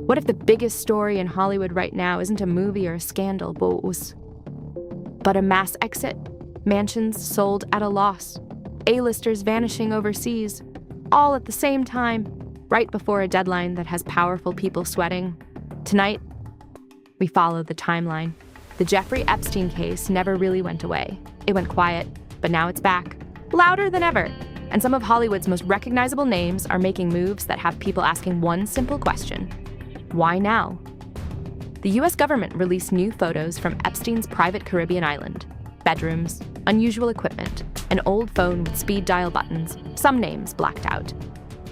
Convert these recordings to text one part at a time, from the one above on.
What if the biggest story in Hollywood right now isn't a movie or a scandal, but a mass exit? Mansions sold at a loss. A-listers vanishing overseas, all at the same time, right before a deadline that has powerful people sweating. Tonight, we follow the timeline. The Jeffrey Epstein case never really went away. It went quiet, but now it's back, louder than ever. And some of Hollywood's most recognizable names are making moves that have people asking one simple question: why now? The US government released new photos from Epstein's private Caribbean island. Bedrooms, unusual equipment, an old phone with speed dial buttons, some names blacked out.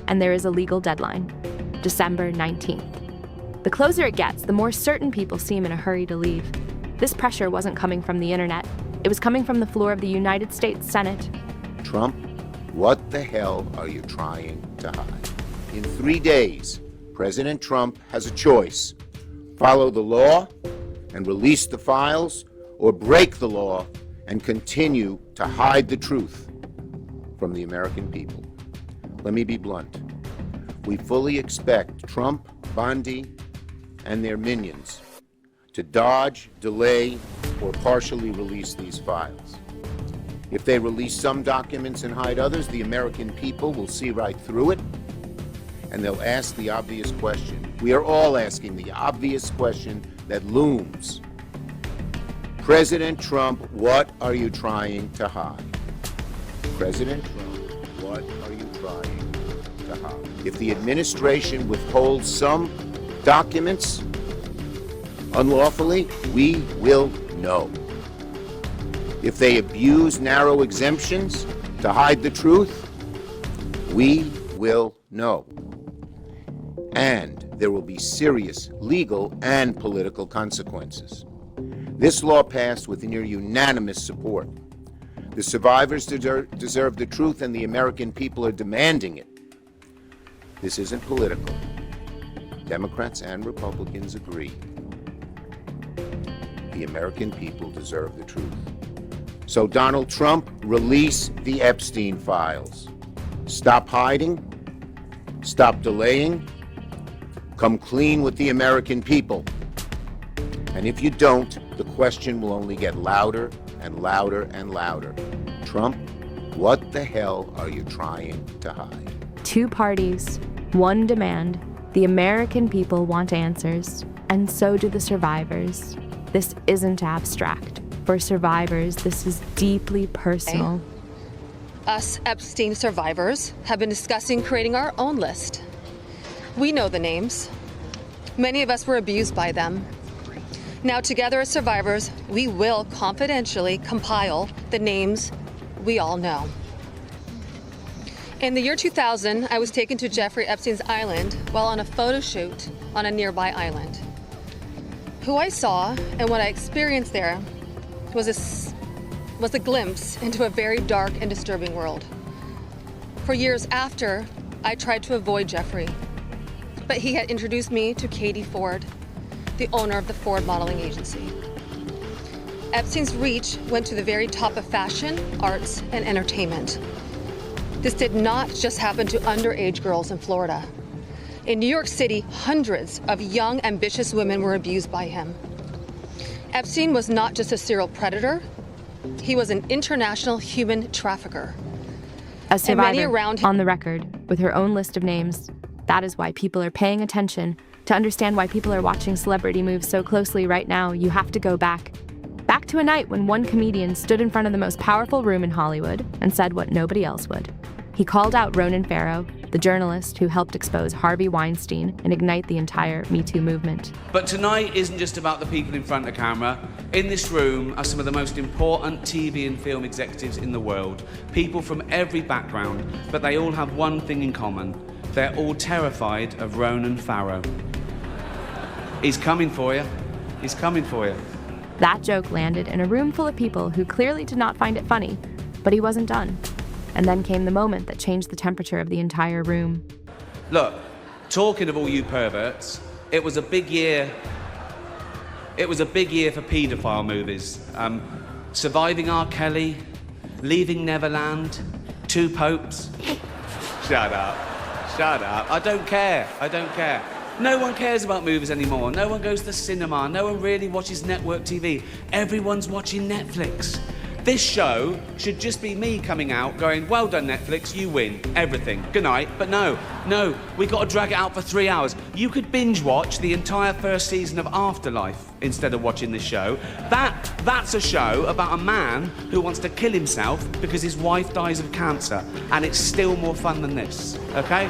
And there is a legal deadline, December 19th. The closer it gets, the more certain people seem in a hurry to leave. This pressure wasn't coming from the internet. It was coming from the floor of the United States Senate. Trump, what the hell are you trying to hide? In 3 days, President Trump has a choice: follow the law and release the files, or break the law and continue to hide the truth from the American people. Let me be blunt. We fully expect Trump, Bondi, and their minions to dodge, delay, or partially release these files. If they release some documents and hide others, the American people will see right through it, and they'll ask the obvious question. We are all asking the obvious question that looms. President Trump, what are you trying to hide? President Trump, what are you trying to hide? If the administration withholds some documents unlawfully, we will know. If they abuse narrow exemptions to hide the truth, we will know. And there will be serious legal and political consequences. This law passed with near unanimous support. The survivors deserve the truth, and the American people are demanding it. This isn't political. Democrats and Republicans agree. The American people deserve the truth. So Donald Trump, release the Epstein files. Stop hiding. Stop delaying. Come clean with the American people. And if you don't, the question will only get louder and louder and louder. Trump, what the hell are you trying to hide? Two parties, one demand. The American people want answers, and so do the survivors. This isn't abstract. For survivors, this is deeply personal. Us Epstein survivors have been discussing creating our own list. We know the names. Many of us were abused by them. Now, together as survivors, we will confidentially compile the names we all know. In the year 2000, I was taken to Jeffrey Epstein's island while on a photo shoot on a nearby island. Who I saw and what I experienced there was a glimpse into a very dark and disturbing world. For years after, I tried to avoid Jeffrey, but he had introduced me to Katie Ford, the owner of the Ford modeling agency. Epstein's reach went to the very top of fashion, arts, and entertainment. This did not just happen to underage girls in Florida. In New York City, hundreds of young, ambitious women were abused by him. Epstein was not just a serial predator, he was an international human trafficker. A survivor on the record with her own list of names. That is why people are paying attention. To understand why people are watching celebrity moves so closely right now, you have to go back. Back to a night when one comedian stood in front of the most powerful room in Hollywood and said what nobody else would. He called out Ronan Farrow, the journalist who helped expose Harvey Weinstein and ignite the entire Me Too movement. But tonight isn't just about the people in front of the camera. In this room are some of the most important TV and film executives in the world. People from every background, but they all have one thing in common. They're all terrified of Ronan Farrow. He's coming for you. He's coming for you. That joke landed in a room full of people who clearly did not find it funny, but he wasn't done. And then came the moment that changed the temperature of the entire room. Look, talking of all you perverts, it was a big year. It was a big year for paedophile movies. Surviving R. Kelly, Leaving Neverland, Two Popes. Shut up. Shut up. I don't care. I don't care. No one cares about movies anymore. No one goes to the cinema. No one really watches network TV. Everyone's watching Netflix. This show should just be me coming out going, well done, Netflix, you win everything. Good night. But no, we got to drag it out for 3 hours. You could binge watch the entire first season of Afterlife instead of watching this show. That's a show about a man who wants to kill himself because his wife dies of cancer. And it's still more fun than this, okay?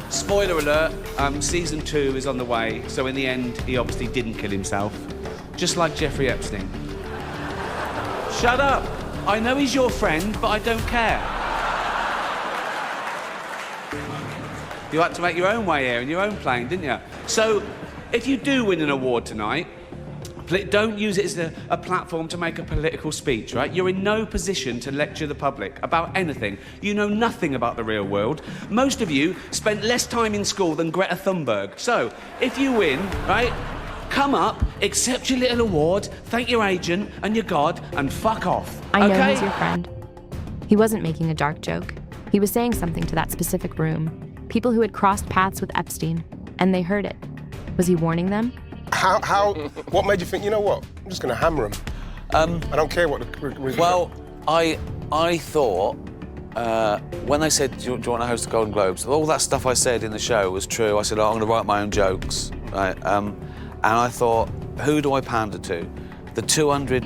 Spoiler alert, season 2 is on the way. So in the end, he obviously didn't kill himself. Just like Jeffrey Epstein. Shut up. I know he's your friend, but I don't care. You had to make your own way here in your own plane, didn't you? So, if you do win an award tonight, don't use it as a platform to make a political speech, right? You're in no position to lecture the public about anything. You know nothing about the real world. Most of you spent less time in school than Greta Thunberg. So, if you win, right, come up, accept your little award, thank your agent and your God, and fuck off. I know okay? he's your friend. He wasn't making a dark joke. He was saying something to that specific room. People who had crossed paths with Epstein, and they heard it. Was he warning them? What made you think, you know what, I'm just gonna hammer him? I don't care what the... Well, I thought, when they said, do you want to host the Golden Globes, all that stuff I said in the show was true. I said, I'm gonna write my own jokes, right? And I thought, who do I pander to? The 200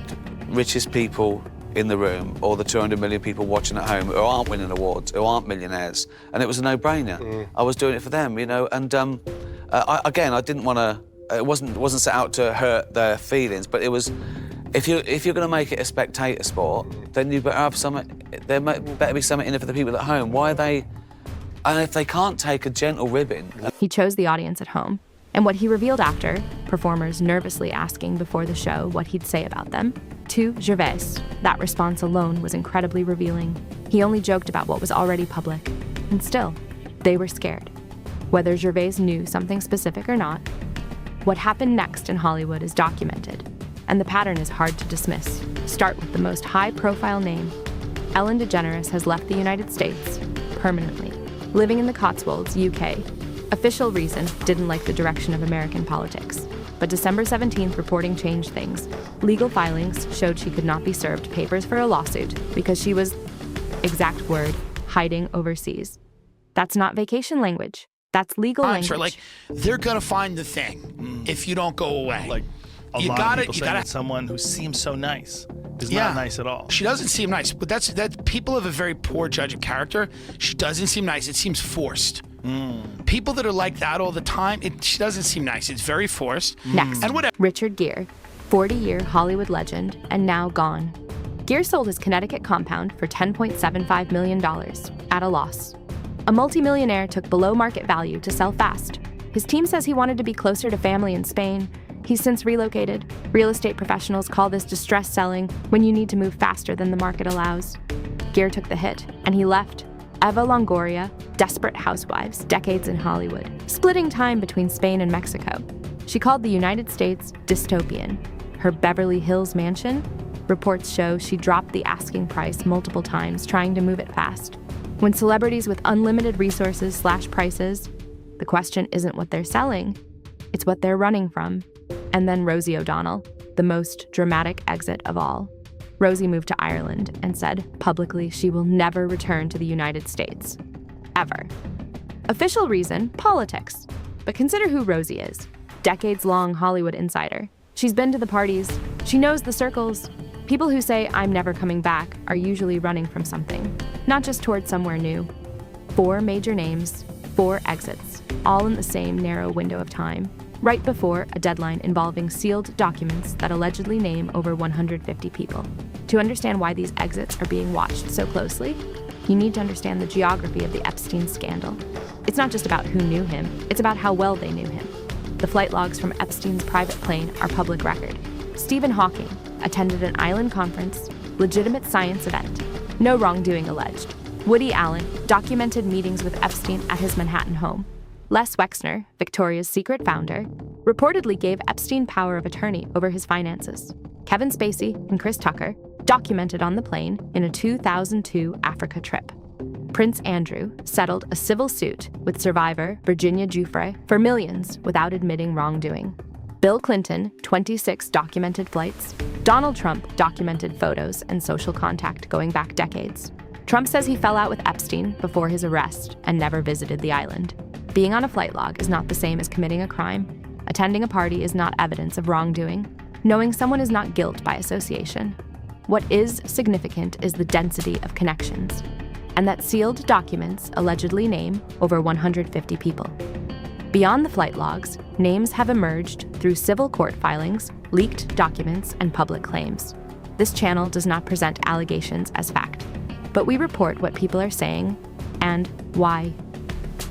richest people in the room or the 200 million people watching at home who aren't winning awards, who aren't millionaires? And it was a no-brainer. I was doing it for them, you know, and I didn't want to, it wasn't set out to hurt their feelings, but it was, if you're going to make it a spectator sport, then you better have something, better be something in it for the people at home. Why are they, and if they can't take a gentle ribbon. He chose the audience at home. And what he revealed after, performers nervously asking before the show what he'd say about them, to Gervais, that response alone was incredibly revealing. He only joked about what was already public. And still, they were scared. Whether Gervais knew something specific or not, what happened next in Hollywood is documented. And the pattern is hard to dismiss. Start with the most high-profile name. Ellen DeGeneres has left the United States permanently, living in the Cotswolds, UK. Official reason, didn't like the direction of American politics. But December 17th reporting changed things. Legal filings showed she could not be served papers for a lawsuit because she was, exact word, hiding overseas. That's not vacation language. That's legal language. Sure, like, they're gonna find the thing if you don't go away. Like, a lot of people saying that someone who seems so nice is not nice at all. She doesn't seem nice, but that people have a very poor judge of character. She doesn't seem nice. It seems forced. People that are like that all the time, she doesn't seem nice. It's very forced. Next, and whatever. Richard Gere, 40-year Hollywood legend, and now gone. Gere sold his Connecticut compound for $10.75 million at a loss. A multimillionaire took below market value to sell fast. His team says he wanted to be closer to family in Spain. He's since relocated. Real estate professionals call this distress selling when you need to move faster than the market allows. Gere took the hit, and he left. Eva Longoria, desperate housewives, decades in Hollywood, splitting time between Spain and Mexico. She called the United States dystopian. Her Beverly Hills mansion? Reports show she dropped the asking price multiple times, trying to move it fast. When celebrities with unlimited resources slash prices, the question isn't what they're selling, it's what they're running from. And then Rosie O'Donnell, the most dramatic exit of all. Rosie moved to Ireland and said publicly she will never return to the United States. Ever. Official reason, politics. But consider who Rosie is. Decades-long Hollywood insider. She's been to the parties. She knows the circles. People who say, I'm never coming back, are usually running from something, not just toward somewhere new. 4 major names, 4 exits, all in the same narrow window of time, right before a deadline involving sealed documents that allegedly name over 150 people. To understand why these exits are being watched so closely, you need to understand the geography of the Epstein scandal. It's not just about who knew him, it's about how well they knew him. The flight logs from Epstein's private plane are public record. Stephen Hawking attended an island conference, legitimate science event, no wrongdoing alleged. Woody Allen documented meetings with Epstein at his Manhattan home. Les Wexner, Victoria's Secret founder, reportedly gave Epstein power of attorney over his finances. Kevin Spacey and Chris Tucker documented on the plane in a 2002 Africa trip. Prince Andrew settled a civil suit with survivor Virginia Gervais for millions without admitting wrongdoing. Bill Clinton, 26 documented flights. Donald Trump documented photos and social contact going back decades. Trump says he fell out with Epstein before his arrest and never visited the island. Being on a flight log is not the same as committing a crime. Attending a party is not evidence of wrongdoing. Knowing someone is not guilt by association. What is significant is the density of connections, and that sealed documents allegedly name over 150 people. Beyond the flight logs, names have emerged through civil court filings, leaked documents, and public claims. This channel does not present allegations as fact, but we report what people are saying and why.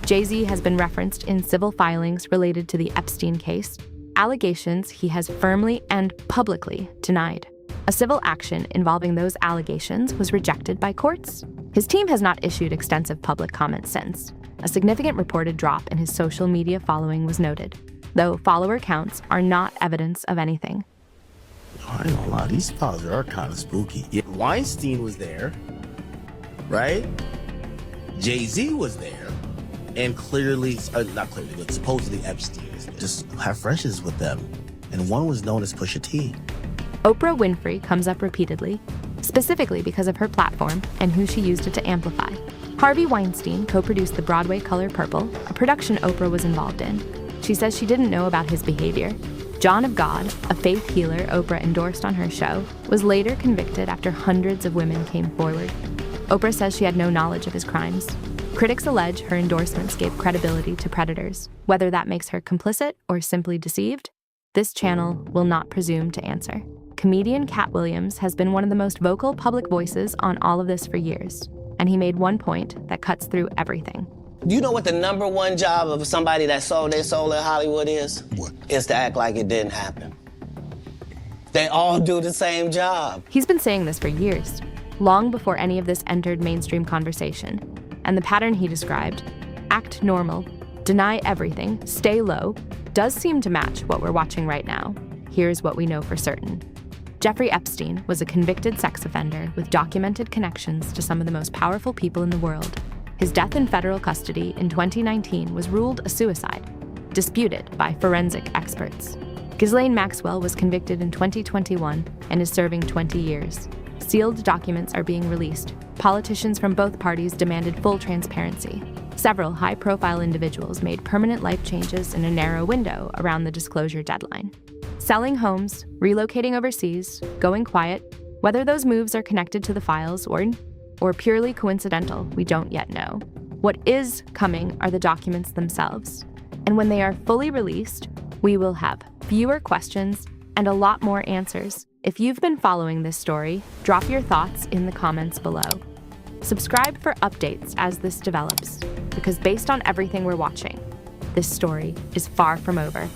Jay-Z has been referenced in civil filings related to the Epstein case, allegations he has firmly and publicly denied. A civil action involving those allegations was rejected by courts. His team has not issued extensive public comment since. A significant reported drop in his social media following was noted, though follower counts are not evidence of anything. I ain't gonna lie, these files are kind of spooky. Yeah, Weinstein was there, right? Jay-Z was there. And clearly, not clearly, but supposedly Epstein is there. Just have friendships with them. And one was known as Pusha T. Oprah Winfrey comes up repeatedly, specifically because of her platform and who she used it to amplify. Harvey Weinstein co-produced the Broadway Color Purple, a production Oprah was involved in. She says she didn't know about his behavior. John of God, a faith healer Oprah endorsed on her show, was later convicted after hundreds of women came forward. Oprah says she had no knowledge of his crimes. Critics allege her endorsements gave credibility to predators. Whether that makes her complicit or simply deceived, this channel will not presume to answer. Comedian Cat Williams has been one of the most vocal public voices on all of this for years, and he made one point that cuts through everything. Do you know what the number one job of somebody that sold their soul in Hollywood is? What? Is to act like it didn't happen. They all do the same job. He's been saying this for years, long before any of this entered mainstream conversation. And the pattern he described, act normal, deny everything, stay low, does seem to match what we're watching right now. Here's what we know for certain. Jeffrey Epstein was a convicted sex offender with documented connections to some of the most powerful people in the world. His death in federal custody in 2019 was ruled a suicide, disputed by forensic experts. Ghislaine Maxwell was convicted in 2021 and is serving 20 years. Sealed documents are being released. Politicians from both parties demanded full transparency. Several high-profile individuals made permanent life changes in a narrow window around the disclosure deadline. Selling homes, relocating overseas, going quiet, whether those moves are connected to the files or purely coincidental, we don't yet know. What is coming are the documents themselves. And when they are fully released, we will have fewer questions and a lot more answers. If you've been following this story, drop your thoughts in the comments below. Subscribe for updates as this develops, because based on everything we're watching, this story is far from over.